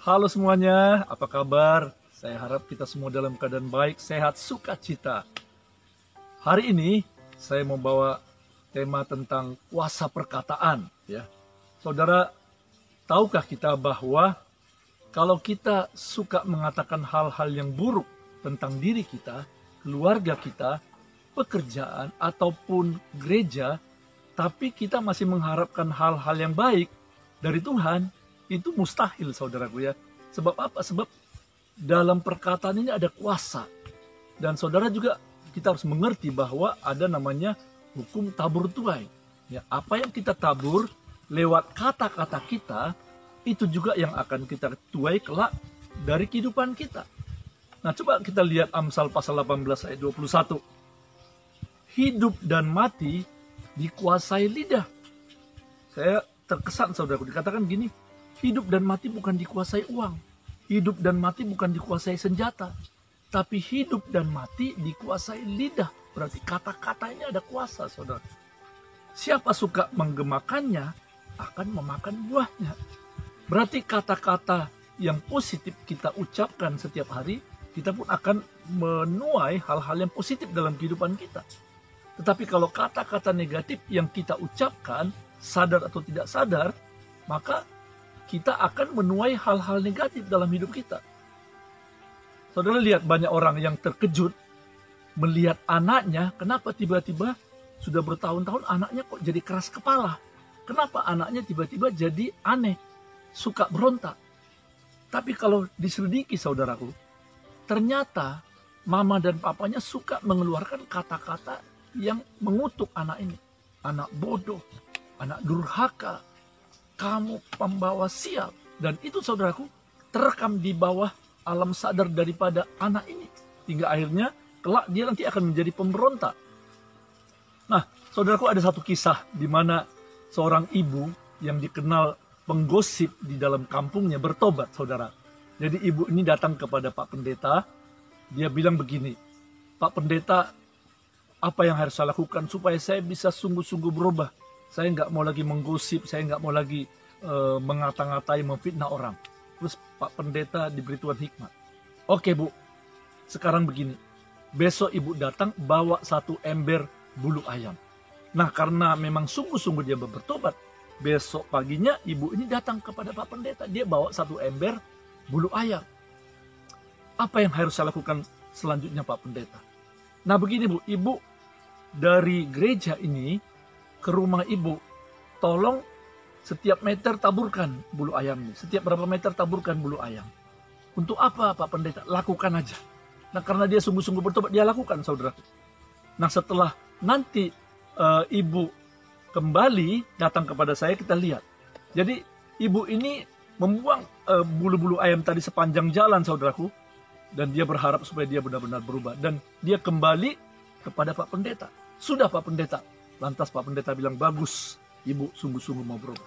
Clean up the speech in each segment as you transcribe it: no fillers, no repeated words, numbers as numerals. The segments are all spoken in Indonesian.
Halo semuanya, apa kabar? Saya harap kita semua dalam keadaan baik, sehat, sukacita. Hari ini saya membawa tema tentang kuasa perkataan. Ya, saudara, tahukah kita bahwa kalau kita suka mengatakan hal-hal yang buruk tentang diri kita, keluarga kita, pekerjaan, ataupun gereja, tapi kita masih mengharapkan hal-hal yang baik dari Tuhan, itu mustahil, saudaraku ya. Sebab apa? Sebab dalam perkataan ini ada kuasa. Dan saudara juga, kita harus mengerti bahwa ada namanya hukum tabur tuai. Ya, apa yang kita tabur lewat kata-kata kita, itu juga yang akan kita tuai kelak dari kehidupan kita. Nah, coba kita lihat Amsal pasal 18 ayat 21. Hidup dan mati dikuasai lidah. Saya terkesan, saudaraku, dikatakan gini, hidup dan mati bukan dikuasai uang. Hidup dan mati bukan dikuasai senjata. Tapi hidup dan mati dikuasai lidah. Berarti kata-katanya ada kuasa, saudara. Siapa suka menggemakannya akan memakan buahnya. Berarti kata-kata yang positif kita ucapkan setiap hari, kita pun akan menuai hal-hal yang positif dalam kehidupan kita. Tetapi kalau kata-kata negatif yang kita ucapkan, sadar atau tidak sadar, maka kita akan menuai hal-hal negatif dalam hidup kita. Saudara lihat banyak orang yang terkejut melihat anaknya, kenapa tiba-tiba sudah bertahun-tahun anaknya kok jadi keras kepala. Kenapa anaknya tiba-tiba jadi aneh, suka berontak. Tapi kalau diselidiki, saudaraku, ternyata mama dan papanya suka mengeluarkan kata-kata yang mengutuk anak ini. Anak bodoh, anak durhaka, kamu pembawa sial. Dan itu, saudaraku, terekam di bawah alam sadar daripada anak ini. Hingga akhirnya kelak dia nanti akan menjadi pemberontak. Nah, saudaraku, ada satu kisah di mana seorang ibu yang dikenal penggosip di dalam kampungnya bertobat, saudara. Jadi ibu ini datang kepada Pak Pendeta. Dia bilang begini, Pak Pendeta, apa yang harus saya lakukan supaya saya bisa sungguh-sungguh berubah? Saya nggak mau lagi menggosip, saya nggak mau lagi mengata-ngatai, memfitnah orang. Terus Pak Pendeta diberi Tuhan hikmat. Oke Bu, sekarang begini, besok ibu datang bawa 1 ember bulu ayam. Nah, karena memang sungguh-sungguh dia bertobat, besok paginya ibu ini datang kepada Pak Pendeta. Dia bawa 1 ember bulu ayam. Apa yang harus saya lakukan selanjutnya, Pak Pendeta? Nah begini Bu, ibu dari gereja ini ke rumah ibu, tolong setiap meter taburkan bulu ayam ini. Setiap berapa meter taburkan bulu ayam. Untuk apa, Pak Pendeta? Lakukan aja. Nah, karena dia sungguh-sungguh bertobat, dia lakukan, saudara. Nah, setelah nanti ibu kembali datang kepada saya, kita lihat. Jadi, ibu ini membuang bulu-bulu ayam tadi sepanjang jalan, saudaraku. Dan dia berharap supaya dia benar-benar berubah. Dan dia kembali kepada Pak Pendeta. Sudah, Pak Pendeta. Lantas Pak Pendeta bilang, bagus, ibu sungguh-sungguh mau berubah.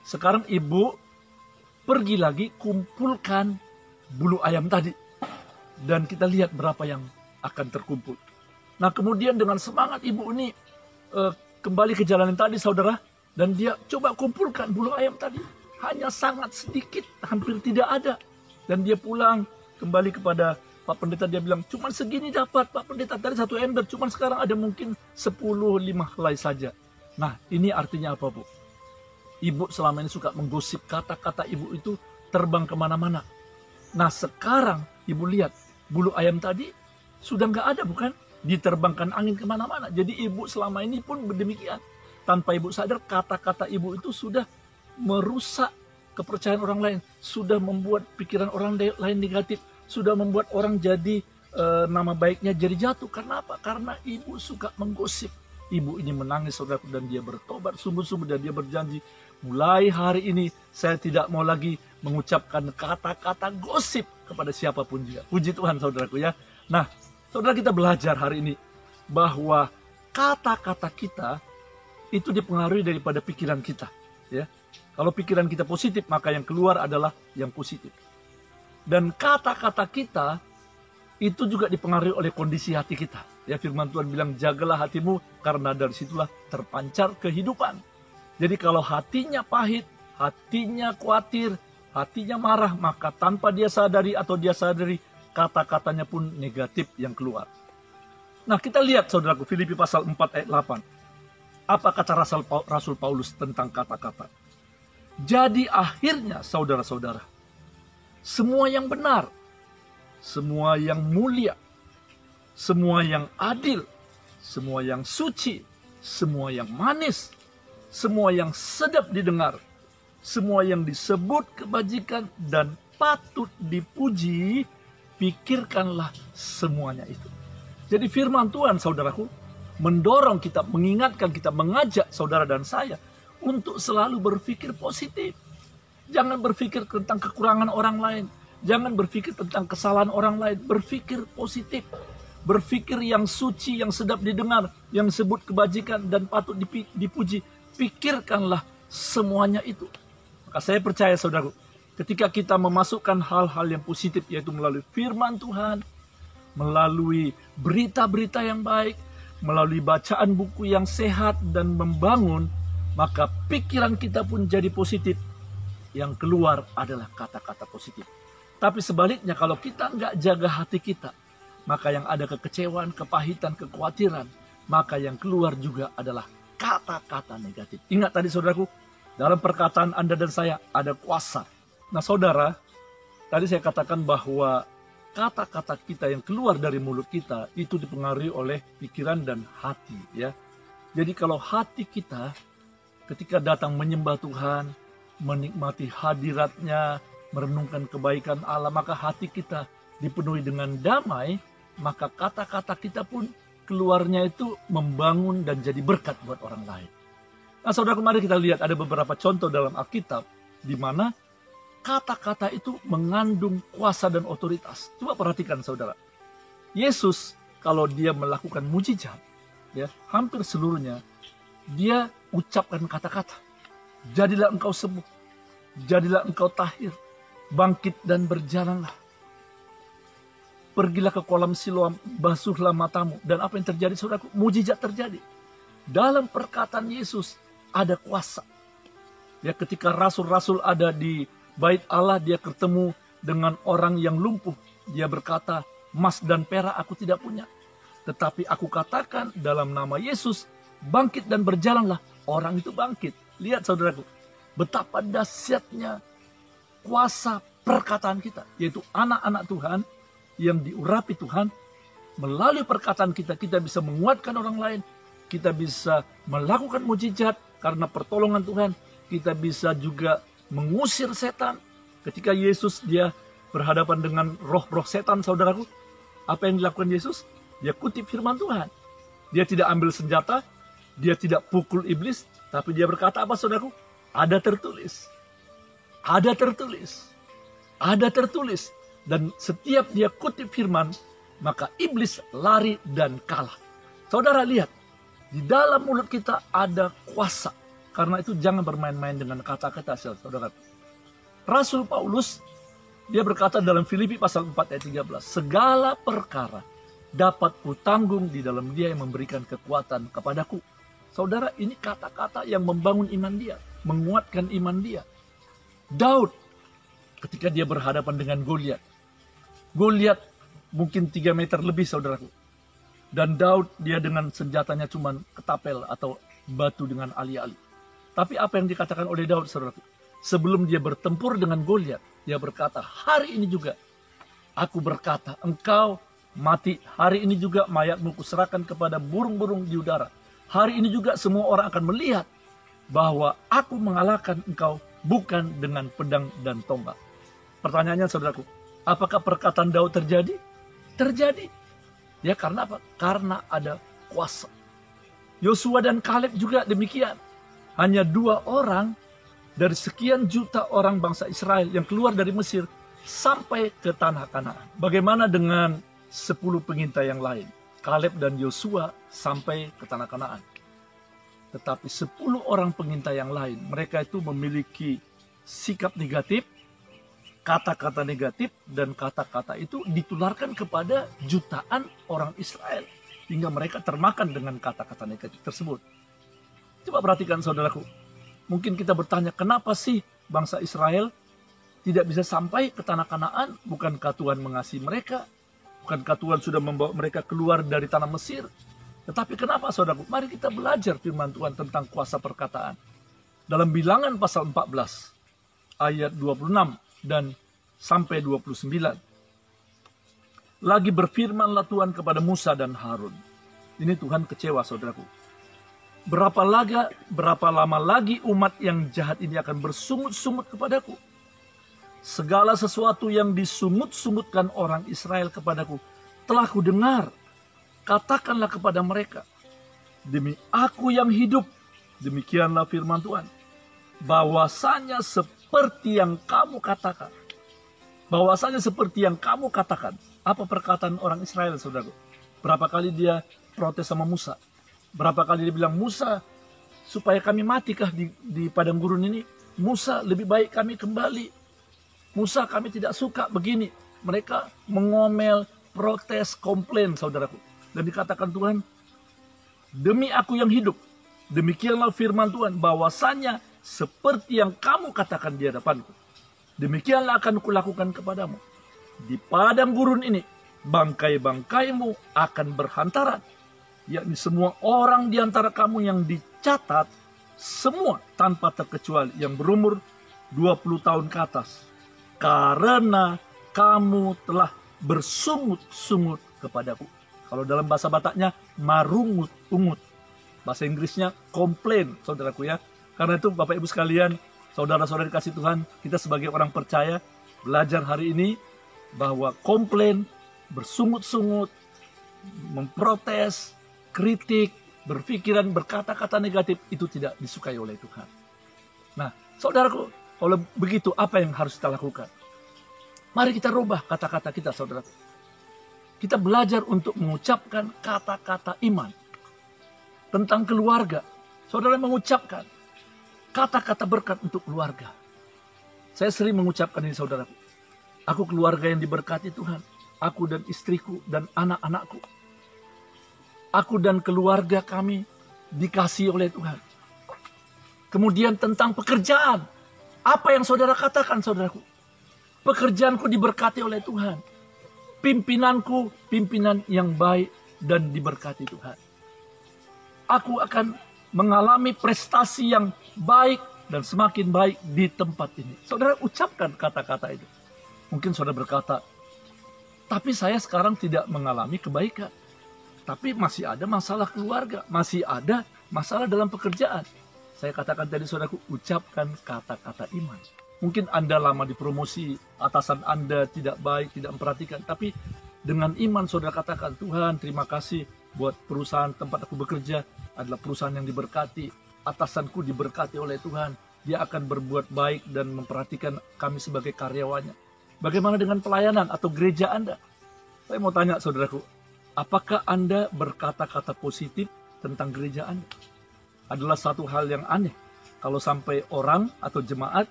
Sekarang ibu pergi lagi kumpulkan bulu ayam tadi. Dan kita lihat berapa yang akan terkumpul. Nah, kemudian dengan semangat ibu ini kembali ke jalan yang tadi, saudara. Dan dia coba kumpulkan bulu ayam tadi. Hanya sangat sedikit, hampir tidak ada. Dan dia pulang kembali kepada Pak Pendeta, dia bilang, cuman segini dapat Pak Pendeta, tadi 1 ember, cuman sekarang ada mungkin 10-5 helai saja. Nah, ini artinya apa, Bu? Ibu selama ini suka menggosip, kata-kata ibu itu terbang kemana-mana. Nah, sekarang ibu lihat, bulu ayam tadi sudah nggak ada, bukan? Diterbangkan angin kemana-mana. Jadi ibu selama ini pun demikian. Tanpa ibu sadar, kata-kata ibu itu sudah merusak kepercayaan orang lain, sudah membuat pikiran orang lain negatif, sudah membuat orang jadi nama baiknya jadi jatuh. Karena apa? Karena ibu suka menggosip. Ibu ini menangis, saudaraku, dan dia bertobat sungguh-sungguh, dan dia berjanji, mulai hari ini saya tidak mau lagi mengucapkan kata-kata gosip kepada siapapun dia. Puji Tuhan, saudaraku ya. Nah, saudara, kita belajar hari ini bahwa kata-kata kita itu dipengaruhi daripada pikiran kita, ya. Kalau pikiran kita positif, maka yang keluar adalah yang positif. Dan kata-kata kita itu juga dipengaruhi oleh kondisi hati kita. Ya, firman Tuhan bilang, jagalah hatimu karena dari situlah terpancar kehidupan. Jadi kalau hatinya pahit, hatinya khawatir, hatinya marah, maka tanpa dia sadari atau dia sadari, kata-katanya pun negatif yang keluar. Nah, kita lihat saudaraku, Filipi pasal 4 ayat 8. Apa kata Rasul Paulus tentang kata-kata? Jadi akhirnya saudara-saudara, semua yang benar, semua yang mulia, semua yang adil, semua yang suci, semua yang manis, semua yang sedap didengar, semua yang disebut kebajikan dan patut dipuji, pikirkanlah semuanya itu. Jadi firman Tuhan, saudaraku, mendorong kita, mengingatkan kita, mengajak saudara dan saya untuk selalu berpikir positif. Jangan berpikir tentang kekurangan orang lain. Jangan berpikir tentang kesalahan orang lain. Berpikir positif. Berpikir yang suci, yang sedap didengar, yang disebut kebajikan dan patut dipuji. Pikirkanlah semuanya itu. Maka saya percaya, saudaraku, ketika kita memasukkan hal-hal yang positif, yaitu melalui firman Tuhan, melalui berita-berita yang baik, melalui bacaan buku yang sehat dan membangun, maka pikiran kita pun jadi positif. Yang keluar adalah kata-kata positif. Tapi sebaliknya, kalau kita nggak jaga hati kita, maka yang ada kekecewaan, kepahitan, kekhawatiran, maka yang keluar juga adalah kata-kata negatif. Ingat tadi saudaraku, dalam perkataan Anda dan saya ada kuasa. Nah saudara, tadi saya katakan bahwa kata-kata kita yang keluar dari mulut kita itu dipengaruhi oleh pikiran dan hati, ya. Jadi kalau hati kita ketika datang menyembah Tuhan, menikmati hadiratnya, merenungkan kebaikan Allah, maka hati kita dipenuhi dengan damai, maka kata-kata kita pun keluarnya itu membangun dan jadi berkat buat orang lain. Nah saudara, kemarin kita lihat ada beberapa contoh dalam Alkitab di mana kata-kata itu mengandung kuasa dan otoritas. Coba perhatikan saudara. Yesus kalau dia melakukan mujizat, ya, hampir seluruhnya dia ucapkan kata-kata. Jadilah engkau sembuh. Jadilah engkau tahir. Bangkit dan berjalanlah. Pergilah ke kolam Siloam, basuhlah matamu. Dan apa yang terjadi saudaraku? Mujizat terjadi. Dalam perkataan Yesus ada kuasa. Ya, ketika rasul-rasul ada di Bait Allah, dia ketemu dengan orang yang lumpuh. Dia berkata, emas dan perak aku tidak punya. Tetapi aku katakan dalam nama Yesus, bangkit dan berjalanlah. Orang itu bangkit. Lihat saudaraku, betapa dahsyatnya kuasa perkataan kita. Yaitu anak-anak Tuhan yang diurapi Tuhan. Melalui perkataan kita, kita bisa menguatkan orang lain. Kita bisa melakukan mujizat karena pertolongan Tuhan. Kita bisa juga mengusir setan. Ketika Yesus dia berhadapan dengan roh-roh setan, saudaraku, apa yang dilakukan Yesus? Dia kutip firman Tuhan. Dia tidak ambil senjata, dia tidak pukul iblis, tapi dia berkata apa saudaraku? Ada tertulis. Ada tertulis. Ada tertulis. Dan setiap dia kutip firman, maka iblis lari dan kalah. Saudara lihat, di dalam mulut kita ada kuasa. Karena itu jangan bermain-main dengan kata-kata, saudara. Rasul Paulus, dia berkata dalam Filipi pasal 4 ayat 13, segala perkara dapat kutanggung di dalam dia yang memberikan kekuatan kepadaku. Saudara, ini kata-kata yang membangun iman dia, menguatkan iman dia. Daud, ketika dia berhadapan dengan Goliat. Goliat mungkin 3 meter lebih, saudaraku. Dan Daud, dia dengan senjatanya cuma ketapel atau batu dengan ali-ali. Tapi apa yang dikatakan oleh Daud, saudara? Sebelum dia bertempur dengan Goliat, dia berkata, hari ini juga aku berkata, engkau mati. Hari ini juga mayatmu kuserahkan kepada burung-burung di udara. Hari ini juga semua orang akan melihat bahwa aku mengalahkan engkau bukan dengan pedang dan tombak. Pertanyaannya, saudaraku, apakah perkataan Daud terjadi? Terjadi. Ya, karena apa? Karena ada kuasa. Yosua dan Kaleb juga demikian. Hanya 2 orang dari sekian juta orang bangsa Israel yang keluar dari Mesir sampai ke tanah Kanaan. Bagaimana dengan 10 pengintai yang lain? Kaleb dan Yosua sampai ke tanah Kanaan. Tetapi 10 orang pengintai yang lain, mereka itu memiliki sikap negatif, kata-kata negatif, dan kata-kata itu ditularkan kepada jutaan orang Israel. Hingga mereka termakan dengan kata-kata negatif tersebut. Coba perhatikan saudaraku. Mungkin kita bertanya, kenapa sih bangsa Israel tidak bisa sampai ke tanah Kanaan? Bukankah Tuhan mengasihi mereka? Bukankah Tuhan sudah membawa mereka keluar dari tanah Mesir? Tetapi kenapa saudaraku? Mari kita belajar firman Tuhan tentang kuasa perkataan. Dalam Bilangan pasal 14 ayat 26 dan sampai 29. Lagi berfirmanlah Tuhan kepada Musa dan Harun. Ini Tuhan kecewa saudaraku. Berapa lama lagi umat yang jahat ini akan bersungut-sungut kepadaku? Segala sesuatu yang disungut-sungutkan orang Israel kepadaku telah kudengar. Katakanlah kepada mereka, demi aku yang hidup, demikianlah firman Tuhan, bahwasanya seperti yang kamu katakan. Bahwasanya seperti yang kamu katakan. Apa perkataan orang Israel, saudaraku? Berapa kali dia protes sama Musa? Berapa kali dia bilang, Musa, supaya kami matikah di padang gurun ini? Musa, lebih baik kami kembali. Musa, kami tidak suka begini. Mereka mengomel, protes, komplain, saudaraku. Dan dikatakan Tuhan, demi aku yang hidup, demikianlah firman Tuhan, bahwasanya seperti yang kamu katakan di hadapanku, demikianlah akan kulakukan kepadamu. Di padang gurun ini, bangkai-bangkaimu akan berhantaran, yakni semua orang di antara kamu yang dicatat, semua tanpa terkecuali yang berumur 20 tahun ke atas, karena kamu telah bersungut-sungut kepadaku. Kalau dalam bahasa Bataknya, marungut-ungut. Bahasa Inggrisnya komplain, saudaraku ya. Karena itu Bapak Ibu sekalian, saudara-saudara dikasih Tuhan, kita sebagai orang percaya, belajar hari ini bahwa komplain, bersungut-sungut, memprotes, kritik, berpikiran, berkata-kata negatif, itu tidak disukai oleh Tuhan. Nah, saudaraku, kalau begitu apa yang harus kita lakukan? Mari kita rubah kata-kata kita, saudaraku. Kita belajar untuk mengucapkan kata-kata iman tentang keluarga. Saudara mengucapkan kata-kata berkat untuk keluarga. Saya sering mengucapkan ini, saudaraku. Aku keluarga yang diberkati Tuhan. Aku dan istriku dan anak-anakku. Aku dan keluarga kami dikasihi oleh Tuhan. Kemudian tentang pekerjaan. Apa yang saudara katakan, saudaraku? Pekerjaanku diberkati oleh Tuhan. Pimpinanku, pimpinan yang baik dan diberkati Tuhan. Aku akan mengalami prestasi yang baik dan semakin baik di tempat ini. Saudara ucapkan kata-kata itu. Mungkin saudara berkata, tapi saya sekarang tidak mengalami kebaikan. Tapi masih ada masalah keluarga, masih ada masalah dalam pekerjaan. Saya katakan tadi saudaraku, ucapkan kata-kata iman. Mungkin Anda lama dipromosi, atasan Anda tidak baik, tidak memperhatikan. Tapi dengan iman saudara katakan, Tuhan terima kasih buat perusahaan tempat aku bekerja adalah perusahaan yang diberkati. Atasanku diberkati oleh Tuhan. Dia akan berbuat baik dan memperhatikan kami sebagai karyawannya. Bagaimana dengan pelayanan atau gereja Anda? Saya mau tanya saudaraku, apakah Anda berkata-kata positif tentang gereja Anda? Adalah satu hal yang aneh. Kalau sampai orang atau jemaat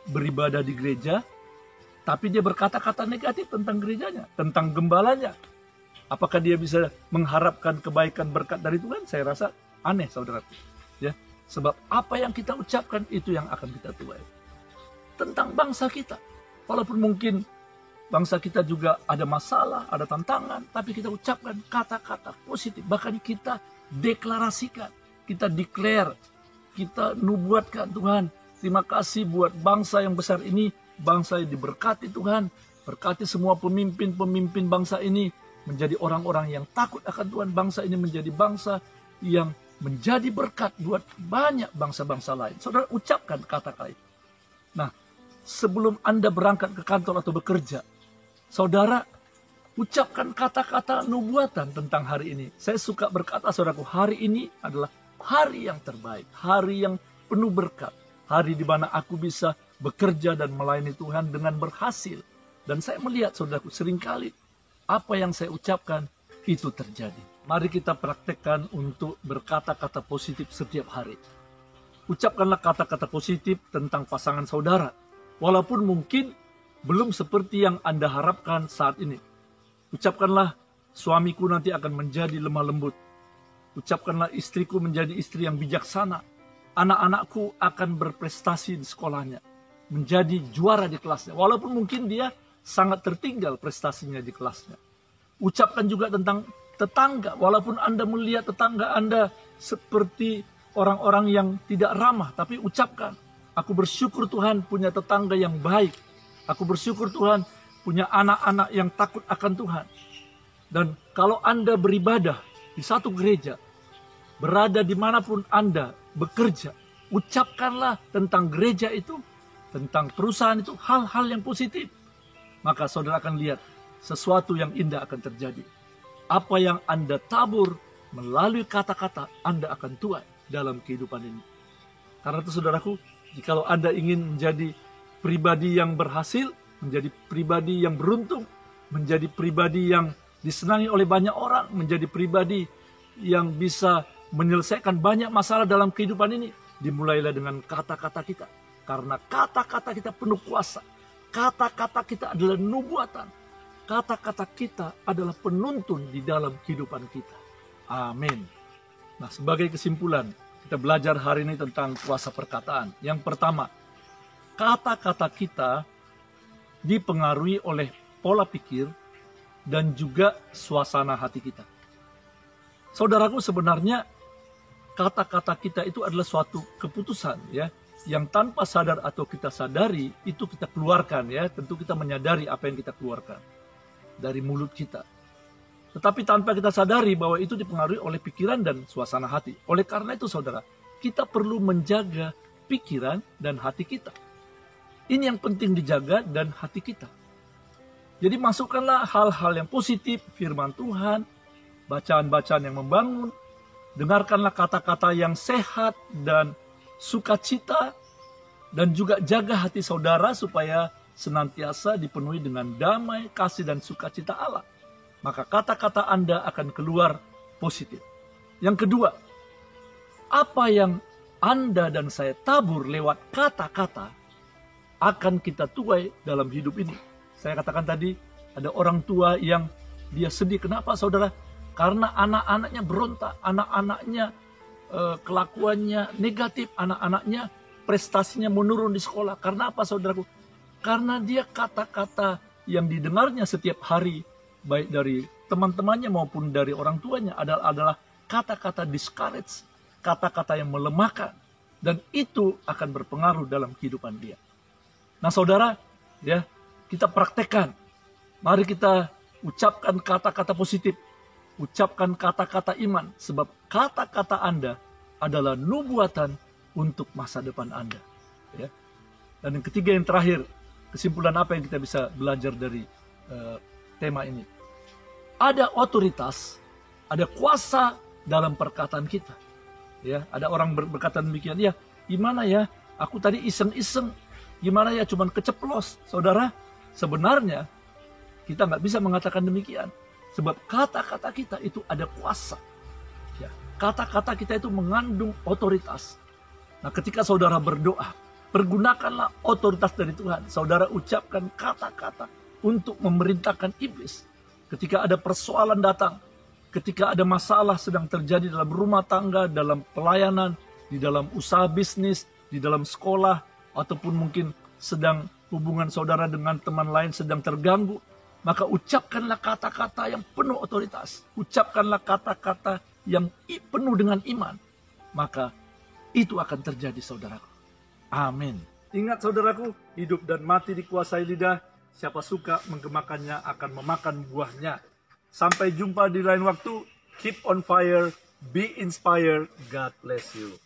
beribadah di gereja, tapi dia berkata-kata negatif tentang gerejanya, tentang gembalanya. Apakah dia bisa mengharapkan kebaikan berkat dari Tuhan? Saya rasa aneh, saudara. Ya, sebab apa yang kita ucapkan itu yang akan kita tuai. Tentang bangsa kita, walaupun mungkin bangsa kita juga ada masalah, ada tantangan, tapi kita ucapkan kata-kata positif. Bahkan kita deklarasikan, kita declare, kita nubuatkan Tuhan. Terima kasih buat bangsa yang besar ini, bangsa yang diberkati Tuhan. Berkati semua pemimpin-pemimpin bangsa ini menjadi orang-orang yang takut akan Tuhan. Bangsa ini menjadi bangsa yang menjadi berkat buat banyak bangsa-bangsa lain. Saudara ucapkan kata-kata itu. Nah, sebelum Anda berangkat ke kantor atau bekerja, saudara ucapkan kata-kata nubuatan tentang hari ini. Saya suka berkata, saudaraku, hari ini adalah hari yang terbaik, hari yang penuh berkat. Hari di mana aku bisa bekerja dan melayani Tuhan dengan berhasil. Dan saya melihat, saudaraku, seringkali apa yang saya ucapkan itu terjadi. Mari kita praktekkan untuk berkata-kata positif setiap hari. Ucapkanlah kata-kata positif tentang pasangan saudara. Walaupun mungkin belum seperti yang Anda harapkan saat ini. Ucapkanlah, suamiku nanti akan menjadi lemah lembut. Ucapkanlah, istriku menjadi istri yang bijaksana. Anak-anakku akan berprestasi di sekolahnya. menjadi juara di kelasnya. Walaupun mungkin dia sangat tertinggal prestasinya di kelasnya. Ucapkan juga tentang tetangga. Walaupun Anda melihat tetangga Anda seperti orang-orang yang tidak ramah, tapi ucapkan, aku bersyukur Tuhan punya tetangga yang baik. Aku bersyukur Tuhan punya anak-anak yang takut akan Tuhan. Dan kalau Anda beribadah di satu gereja, berada dimanapun Anda bekerja, ucapkanlah tentang gereja itu, tentang perusahaan itu, hal-hal yang positif. Maka saudara akan lihat sesuatu yang indah akan terjadi. Apa yang Anda tabur melalui kata-kata, Anda akan tuai dalam kehidupan ini. Karena itu saudaraku, jikalau Anda ingin menjadi pribadi yang berhasil, menjadi pribadi yang beruntung, menjadi pribadi yang disenangi oleh banyak orang, menjadi pribadi yang bisa menyelesaikan banyak masalah dalam kehidupan ini, dimulailah dengan kata-kata kita. Karena kata-kata kita penuh kuasa. Kata-kata kita adalah nubuatan. Kata-kata kita adalah penuntun di dalam kehidupan kita. Amin. Nah, sebagai kesimpulan, kita belajar hari ini tentang kuasa perkataan. Yang pertama, kata-kata kita dipengaruhi oleh pola pikir dan juga suasana hati kita. Saudaraku, sebenarnya kata-kata kita itu adalah suatu keputusan, ya, yang tanpa sadar atau kita sadari itu kita keluarkan, ya. Tentu kita menyadari apa yang kita keluarkan dari mulut kita. Tetapi tanpa kita sadari bahwa itu dipengaruhi oleh pikiran dan suasana hati. Oleh karena itu saudara, kita perlu menjaga pikiran dan hati kita. Ini yang penting dijaga, dan hati kita. Jadi masukkanlah hal-hal yang positif, firman Tuhan, bacaan-bacaan yang membangun, dengarkanlah kata-kata yang sehat dan sukacita, dan juga jaga hati saudara supaya senantiasa dipenuhi dengan damai, kasih, dan sukacita Allah. Maka kata-kata Anda akan keluar positif. Yang kedua, apa yang Anda dan saya tabur lewat kata-kata akan kita tuai dalam hidup ini. Saya katakan tadi, ada orang tua yang dia sedih. Kenapa saudara? Karena anak-anaknya berontak, anak-anaknya kelakuannya negatif, anak-anaknya prestasinya menurun di sekolah. Karena apa saudaraku? Karena dia kata-kata yang didengarnya setiap hari, baik dari teman-temannya maupun dari orang tuanya, adalah kata-kata discourage, kata-kata yang melemahkan. Dan itu akan berpengaruh dalam kehidupan dia. Nah saudara, ya, kita praktekkan. Mari kita ucapkan kata-kata positif. Ucapkan kata-kata iman. Sebab kata-kata Anda adalah nubuatan untuk masa depan Anda. Ya. Dan yang ketiga, yang terakhir, kesimpulan apa yang kita bisa belajar dari tema ini? Ada otoritas, ada kuasa dalam perkataan kita. Ya, ada orang berkata demikian, ya gimana ya, aku tadi iseng-iseng, gimana ya, cuman keceplos. Saudara, sebenarnya kita nggak bisa mengatakan demikian. Sebab kata-kata kita itu ada kuasa. Ya, kata-kata kita itu mengandung otoritas. Nah, ketika saudara berdoa, pergunakanlah otoritas dari Tuhan. Saudara ucapkan kata-kata untuk memerintahkan iblis. Ketika ada persoalan datang, ketika ada masalah sedang terjadi dalam rumah tangga, dalam pelayanan, di dalam usaha bisnis, di dalam sekolah, ataupun mungkin sedang hubungan saudara dengan teman lain sedang terganggu, maka ucapkanlah kata-kata yang penuh otoritas. Ucapkanlah kata-kata yang penuh dengan iman. Maka itu akan terjadi saudaraku. Amin. Ingat saudaraku, hidup dan mati dikuasai lidah. Siapa suka menggemakannya akan memakan buahnya. Sampai jumpa di lain waktu. Keep on fire, be inspired. God bless you.